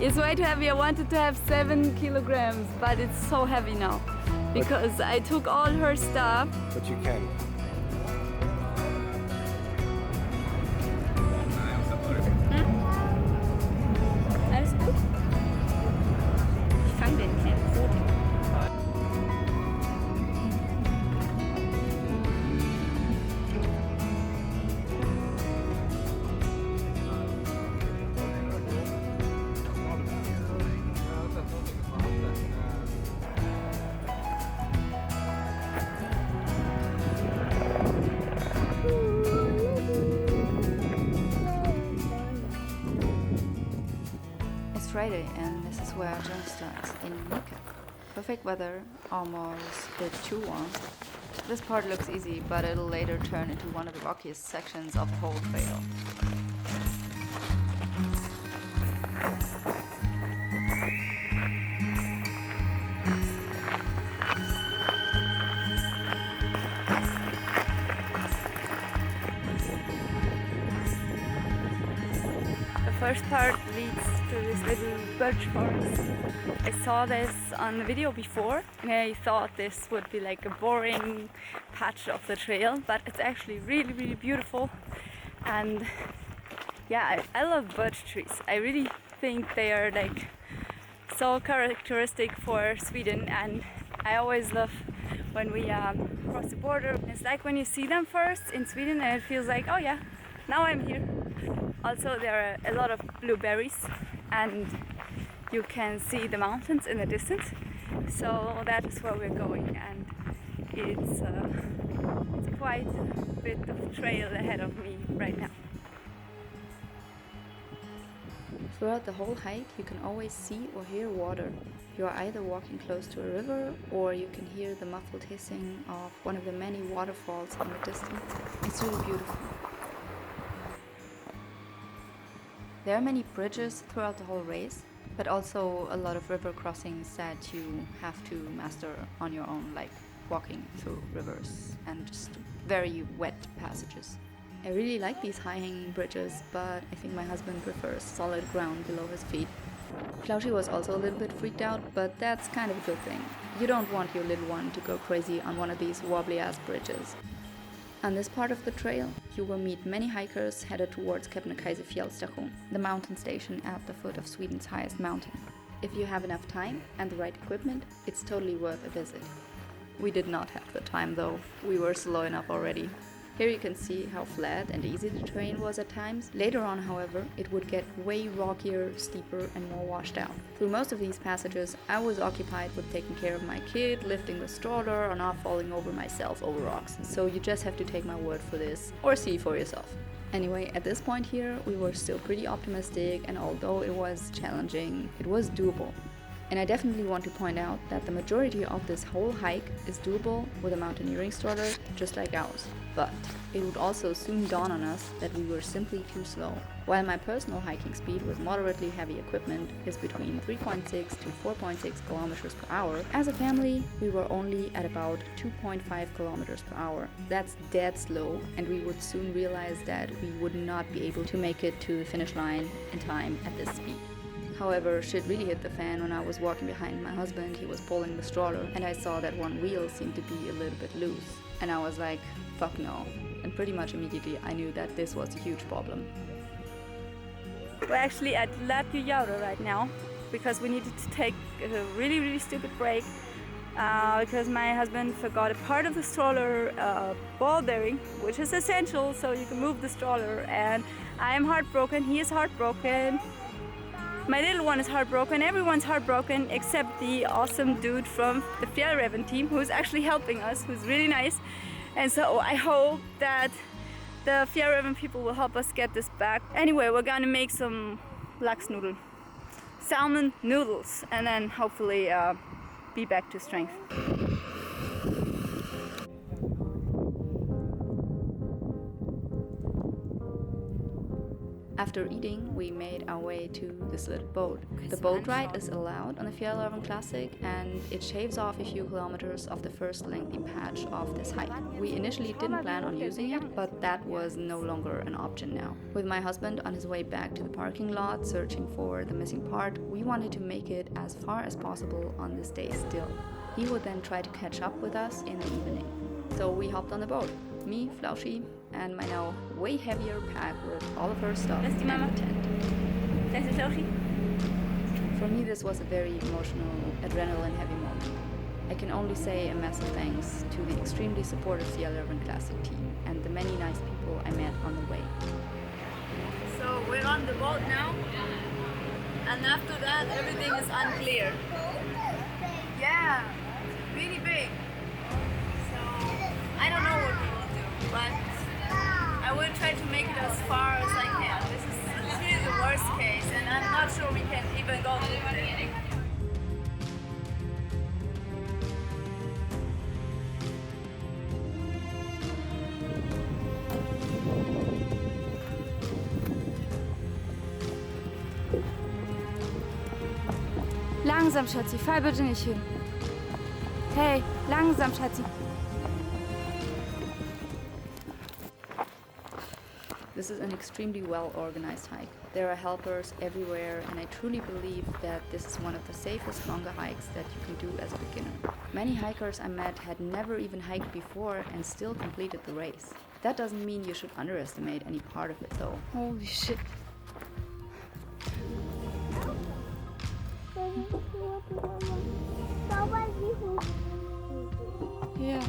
It's way too heavy. I wanted to have 7 kilograms, but it's so heavy now because I took all her stuff. But you can. Alles gut? Ich fange den hier so. Friday, and this is where our journey starts, in Nikka. Perfect weather, almost a bit too warm. This part looks easy, but it'll later turn into one of the rockiest sections of the whole trail. The first part leads to this little birch forest. I saw this on the video before and I thought this would be like a boring patch of the trail, but it's actually really, really beautiful. And yeah, I love birch trees. I really think they are like so characteristic for Sweden, and I always love when we cross the border. It's like when you see them first in Sweden and it feels like, oh yeah, now I'm here. Also, there are a lot of blueberries and you can see the mountains in the distance. So that is where we're going, and it's quite a bit of trail ahead of me right now. Throughout the whole hike you can always see or hear water. You are either walking close to a river or you can hear the muffled hissing of one of the many waterfalls in the distance. It's really beautiful. There are many bridges throughout the whole race, but also a lot of river crossings that you have to master on your own, like walking through rivers and just very wet passages. I really like these high-hanging bridges, but I think my husband prefers solid ground below his feet. Flauschie was also a little bit freaked out, but that's kind of a good thing. You don't want your little one to go crazy on one of these wobbly-ass bridges. On this part of the trail, you will meet many hikers headed towards Kebnekaise Fjällstation, the mountain station at the foot of Sweden's highest mountain. If you have enough time and the right equipment, it's totally worth a visit. We did not have the time though, we were slow enough already. Here you can see how flat and easy the terrain was at times. Later on, however, it would get way rockier, steeper and more washed out. Through most of these passages, I was occupied with taking care of my kid, lifting the stroller, or not falling over myself over rocks. So you just have to take my word for this, or see for yourself. Anyway, at this point here, we were still pretty optimistic, and although it was challenging, it was doable. And I definitely want to point out that the majority of this whole hike is doable with a mountaineering stroller just like ours. But it would also soon dawn on us that we were simply too slow. While my personal hiking speed with moderately heavy equipment is between 3.6 to 4.6 kilometers per hour, as a family we were only at about 2.5 kilometers per hour. That's dead slow, and we would soon realize that we would not be able to make it to the finish line in time at this speed. However, shit really hit the fan when I was walking behind my husband. He was pulling the stroller and I saw that one wheel seemed to be a little bit loose. And I was like, fuck no. And pretty much immediately I knew that this was a huge problem. We're actually at Ladtjojaure right now because we needed to take a really, really stupid break because my husband forgot a part of the stroller ball bearing, which is essential so you can move the stroller, and I am heartbroken, he is heartbroken. My little one is heartbroken, everyone's heartbroken except the awesome dude from the Fjällräven team who's actually helping us, who's really nice. And so I hope that the Fjällräven people will help us get this back. Anyway, we're gonna make some laxnoodle, salmon noodles, and then hopefully be back to strength. After eating, we made our way to this little boat. The boat ride is allowed on the Fjällräven Classic, and it shaves off a few kilometers of the first lengthy patch of this hike. We initially didn't plan on using it, but that was no longer an option now. With my husband on his way back to the parking lot searching for the missing part, we wanted to make it as far as possible on this day still. He would then try to catch up with us in the evening. So we hopped on the boat. Me, Flauschie, and my now way heavier pack with all of her stuff and the tent. For me, this was a very emotional, adrenaline-heavy moment. I can only say a massive thanks to the extremely supportive Fjällräven Classic team and the many nice people I met on the way. So we're on the boat now, and after that everything is unclear. Yeah, really big. So I don't know what we will do, but I will try to make it as far as I can. This is really the worst case, and I'm not sure we can even go through it. Langsam, Schatzi, fall bitte nicht hin. Hey, langsam, Schatzi. This is an extremely well-organized hike. There are helpers everywhere, and I truly believe that this is one of the safest longer hikes that you can do as a beginner. Many hikers I met had never even hiked before and still completed the race. That doesn't mean you should underestimate any part of it though. Holy shit. Ja.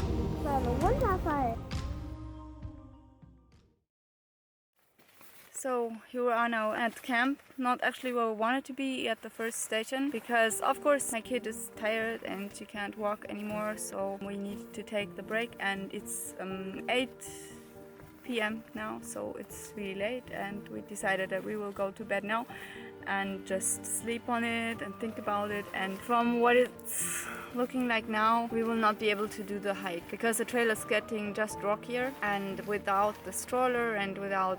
So here we are now at camp, not actually where we wanted to be at the first station, because of course my kid is tired and she can't walk anymore, so we need to take the break, and it's 8 p.m. now, so it's really late, and we decided that we will go to bed now and just sleep on it and think about it. And from what it's looking like now, we will not be able to do the hike because the trail is getting just rockier, and without the stroller and without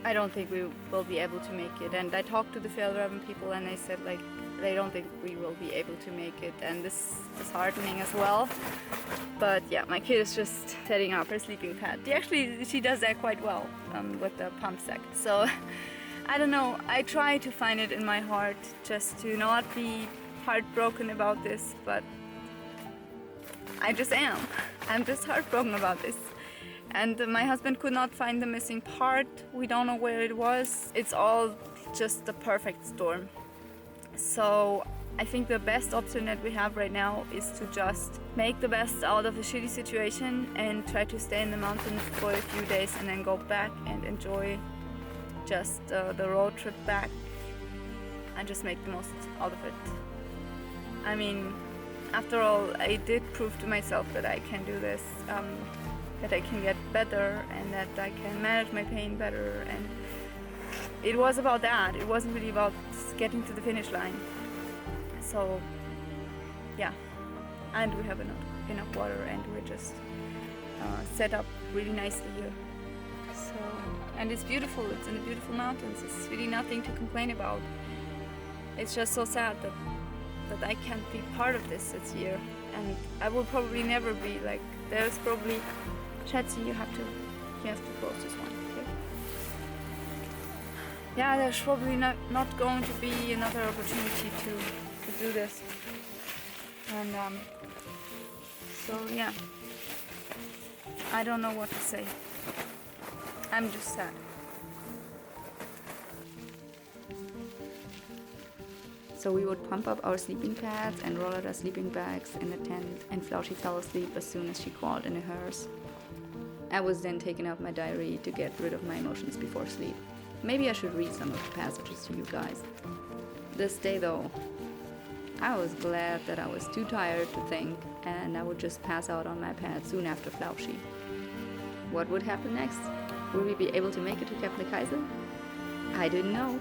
I don't think we will be able to make it. And I talked to the Fjällräven people, and they said like they don't think we will be able to make it, and this is heartening as well. But yeah, my kid is just setting up her sleeping pad. She does that quite well with the pump sack. So I don't know, I try to find it in my heart just to not be heartbroken about this, but I just am. I'm just heartbroken about this. And my husband could not find the missing part. We don't know where it was. It's all just the perfect storm. So I think the best option that we have right now is to just make the best out of a shitty situation and try to stay in the mountains for a few days and then go back and enjoy just the road trip back and just make the most out of it. I mean, after all, I did prove to myself that I can do this, that I can get better and that I can manage my pain better, and it was about that. It wasn't really about getting to the finish line. So yeah, and we have enough water, and we're just set up really nicely here. So, and it's beautiful. It's in the beautiful mountains. It's really nothing to complain about. It's just so sad that I can't be part of this year, and I will probably never be. Like, there's probably, Schatzi, you have to close this one. Okay? Yeah, there's probably not going to be another opportunity to do this, and so yeah, I don't know what to say. I'm just sad. So we would pump up our sleeping pads and roll out our sleeping bags in the tent, and Flauschie fell asleep as soon as she crawled into hers. I was then taking out my diary to get rid of my emotions before sleep. Maybe I should read some of the passages to you guys. This day though, I was glad that I was too tired to think, and I would just pass out on my pad soon after Flauschie. What would happen next? Will we be able to make it to Kebnekaise? I didn't know.